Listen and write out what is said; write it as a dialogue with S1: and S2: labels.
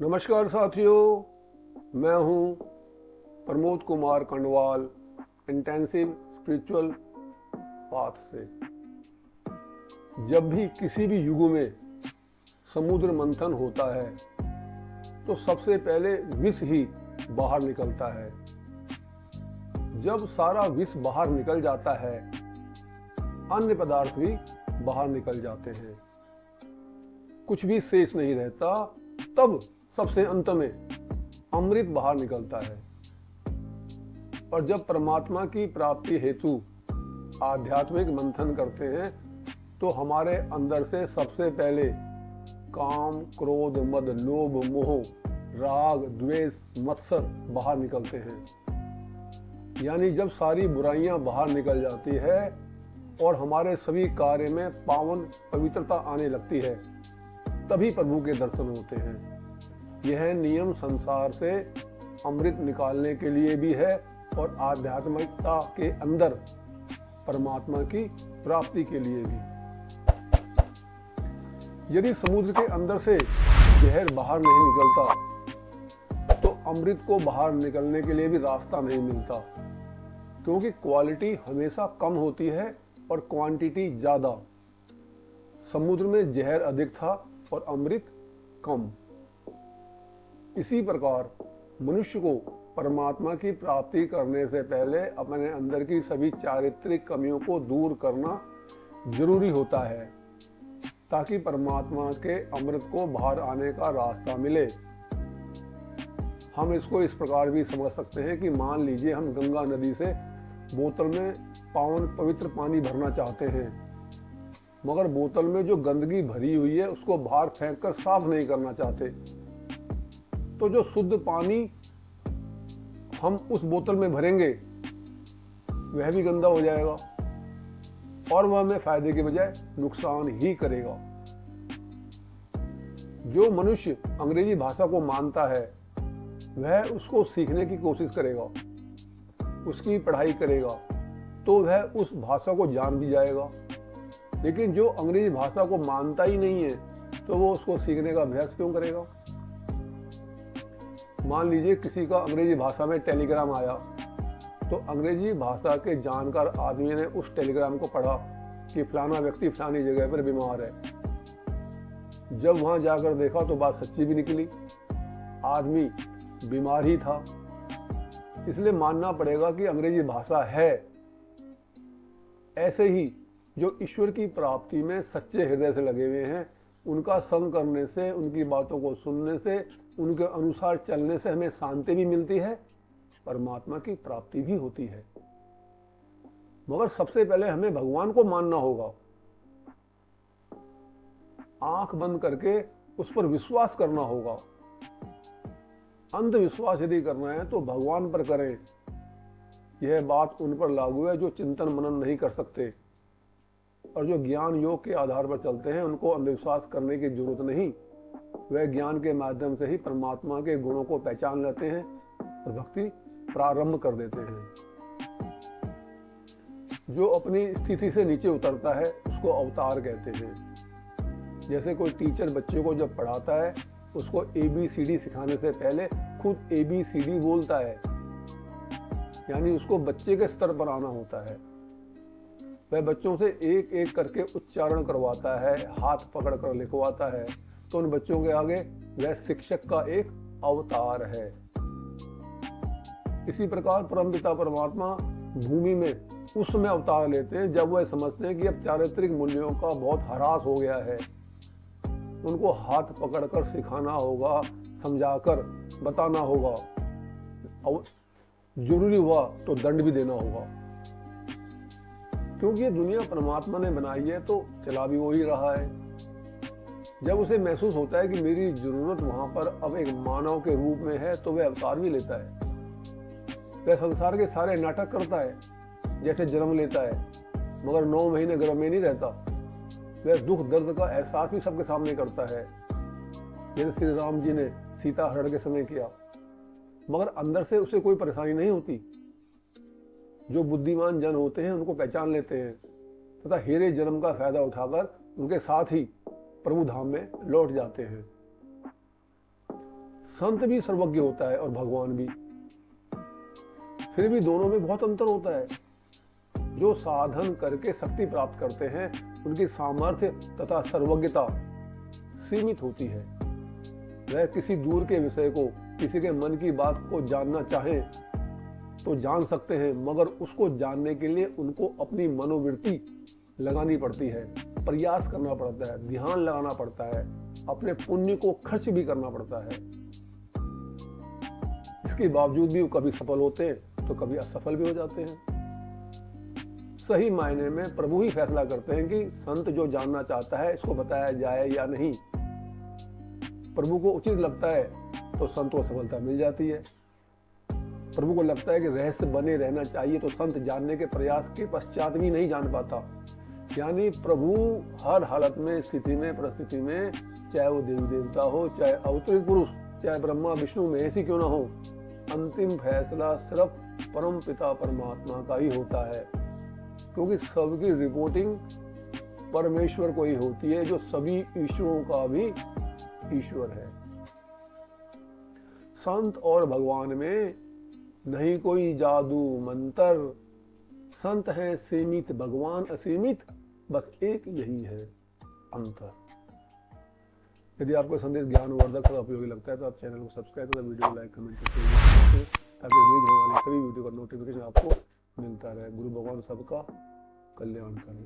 S1: नमस्कार साथियों, मैं हूं Pramod Kumar Kandwal intensive spiritual path से। जब भी किसी भी युग में समुद्र मंथन होता है तो सबसे पहले विष ही बाहर निकलता है। जब सारा विष बाहर निकल जाता है, अन्य पदार्थ भी बाहर निकल जाते हैं, कुछ भी शेष नहीं रहता। तब सबसे अंत में अमृत बाहर निकलता है। और जब परमात्मा की प्राप्ति हेतु आध्यात्मिक मंथन करते हैं तो हमारे अंदर से सबसे पहले काम, क्रोध, मद, लोभ, मोह, राग, द्वेष, मत्सर बाहर निकलते हैं। यानी जब सारी बुराइयां बाहर निकल जाती है और हमारे सभी कार्य में पावन पवित्रता आने लगती है, तभी प्रभु के दर्शन होते हैं। यह नियम संसार से अमृत निकालने के लिए भी है और आध्यात्मिकता के अंदर परमात्मा की प्राप्ति के लिए भी। यदि समुद्र के अंदर से जहर बाहर नहीं निकलता तो अमृत को बाहर निकलने के लिए भी रास्ता नहीं मिलता, क्योंकि क्वालिटी हमेशा कम होती है और क्वांटिटी ज्यादा। समुद्र में जहर अधिक था और अमृत कम। इसी प्रकार मनुष्य को परमात्मा की प्राप्ति करने से पहले अपने अंदर की सभी चारित्रिक कमियों को दूर करना जरूरी होता है, ताकि परमात्मा के अमृत को बाहर आने का रास्ता मिले। हम इसको इस प्रकार भी समझ सकते हैं कि मान लीजिए हम गंगा नदी से बोतल में पावन पवित्र पानी भरना चाहते हैं, मगर बोतल में जो गंदगी भरी हुई है उसको बाहर फेंककर साफ नहीं करना चाहते, तो जो शुद्ध पानी हम उस बोतल में भरेंगे वह भी गंदा हो जाएगा और वह हमें फायदे के बजाय नुकसान ही करेगा। जो मनुष्य अंग्रेजी भाषा को मानता है वह उसको सीखने की कोशिश करेगा, उसकी पढ़ाई करेगा, तो वह उस भाषा को जान भी जाएगा। लेकिन जो अंग्रेजी भाषा को मानता ही नहीं है तो वो उसको सीखने का अभ्यास क्यों करेगा। मान लीजिए किसी का अंग्रेजी भाषा में टेलीग्राम आया, तो अंग्रेजी भाषा के जानकार आदमी ने उस टेलीग्राम को पढ़ा कि फलाना व्यक्ति फलानी जगह पर बीमार है। जब वहां जाकर देखा तो बात सच्ची भी निकली, आदमी बीमार ही था। इसलिए मानना पड़ेगा कि अंग्रेजी भाषा है। ऐसे ही जो ईश्वर की प्राप्ति में सच्चे हृदय से लगे हुए हैं, उनका संग करने से, उनकी बातों को सुनने से, उनके अनुसार चलने से हमें शांति भी मिलती है, परमात्मा की प्राप्ति भी होती है। मगर सबसे पहले हमें भगवान को मानना होगा। आंख बंद करके उस पर विश्वास करना होगा। अंधविश्वास यदि करना है तो भगवान पर करें। यह बात उन पर लागू है जो चिंतन मनन नहीं कर सकते और जो ज्ञान योग के आधार पर चलते हैं। उनको अंधविश्वास करने की जरूरत नहीं। वह ज्ञान के माध्यम से ही परमात्मा के गुणों को पहचान लेते हैं और भक्ति प्रारंभ कर देते हैं। जो अपनी स्थिति से नीचे उतरता है उसको अवतार कहते हैं। जैसे कोई टीचर बच्चे को जब पढ़ाता है, उसको ABCD सिखाने से पहले खुद ABCD बोलता है, यानी उसको बच्चे के स्तर पर आना होता है। वह बच्चों से एक एक करके उच्चारण करवाता है, हाथ पकड़ कर लिखवाता है, तो उन बच्चों के आगे वह शिक्षक का एक अवतार है। इसी प्रकार परमपिता परमात्मा भूमि में उस समय अवतार लेते हैं जब वह समझते हैं कि अब चारित्रिक मूल्यों का बहुत ह्रास हो गया है। उनको हाथ पकड़कर सिखाना होगा, समझाकर बताना होगा, और जरूरी हुआ तो दंड भी देना होगा, क्योंकि ये दुनिया परमात्मा ने बनाई है तो चला भी वो ही रहा है। जब उसे महसूस होता है कि मेरी जरूरत वहां पर अब एक मानव के रूप में है, तो वह अवतार भी लेता है। वह संसार के सारे नाटक करता है, जैसे जन्म लेता है, मगर 9 महीने गर्भ में नहीं रहता। वह दुख दर्द का एहसास भी सबके सामने करता है, जैसे श्री राम जी ने सीता हरण के समय किया, मगर अंदर से उसे कोई परेशानी नहीं होती। जो बुद्धिमान जन होते हैं उनको पहचान लेते हैं तथा हीरे जन्म का फायदा उठाकर उनके साथ ही प्रभु धाम में लौट जाते हैं। संत भी सर्वज्ञ होता है और भगवान भी, फिर भी दोनों में बहुत अंतर होता है। जो साधन करके शक्ति प्राप्त करते हैं उनकी सामर्थ्य तथा सर्वज्ञता सीमित होती है। वह किसी दूर के विषय को, किसी के मन की बात को जानना चाहें तो जान सकते हैं, मगर उसको जानने के लिए उनको अपनी मनोवृत्ति लगानी पड़ती है, प्रयास करना पड़ता है, ध्यान लगाना पड़ता है, अपने पुण्य को खर्च भी करना पड़ता है। इसके बावजूद भी वो कभी सफल होते हैं तो कभी असफल भी हो जाते हैं। सही मायने में प्रभु ही फैसला करते हैं कि संत जो जानना चाहता है इसको बताया जाए या नहीं। प्रभु को उचित लगता है तो संत को सफलता मिल जाती है। प्रभु को लगता है कि रहस्य बने रहना चाहिए तो संत जानने के प्रयास के पश्चात भी नहीं जान पाता। यानी प्रभु हर हालत में, स्थिति में, परिस्थिति में, चाहे वो देवी देवता हो, चाहे अवतरित पुरुष, चाहे ब्रह्मा विष्णु में ऐसी क्यों ना हो, अंतिम फैसला सिर्फ परम पिता परमात्मा का ही होता है, क्योंकि सबकी रिपोर्टिंग परमेश्वर को ही होती है, जो सभी ईश्वरों का भी ईश्वर है। संत और भगवान में नहीं कोई जादू मंत्र, संत है सीमित, भगवान असीमित, बस एक यही है अंतर। यदि आपको संदेश ज्ञानवर्धक और उपयोगी लगता है तो आप चैनल को सब्सक्राइब करें, वीडियो को लाइक, कमेंट करें, ताकि रिलीज होने वाली सभी वीडियो का नोटिफिकेशन आपको मिलता रहे। गुरु भगवान सबका कल्याण करें।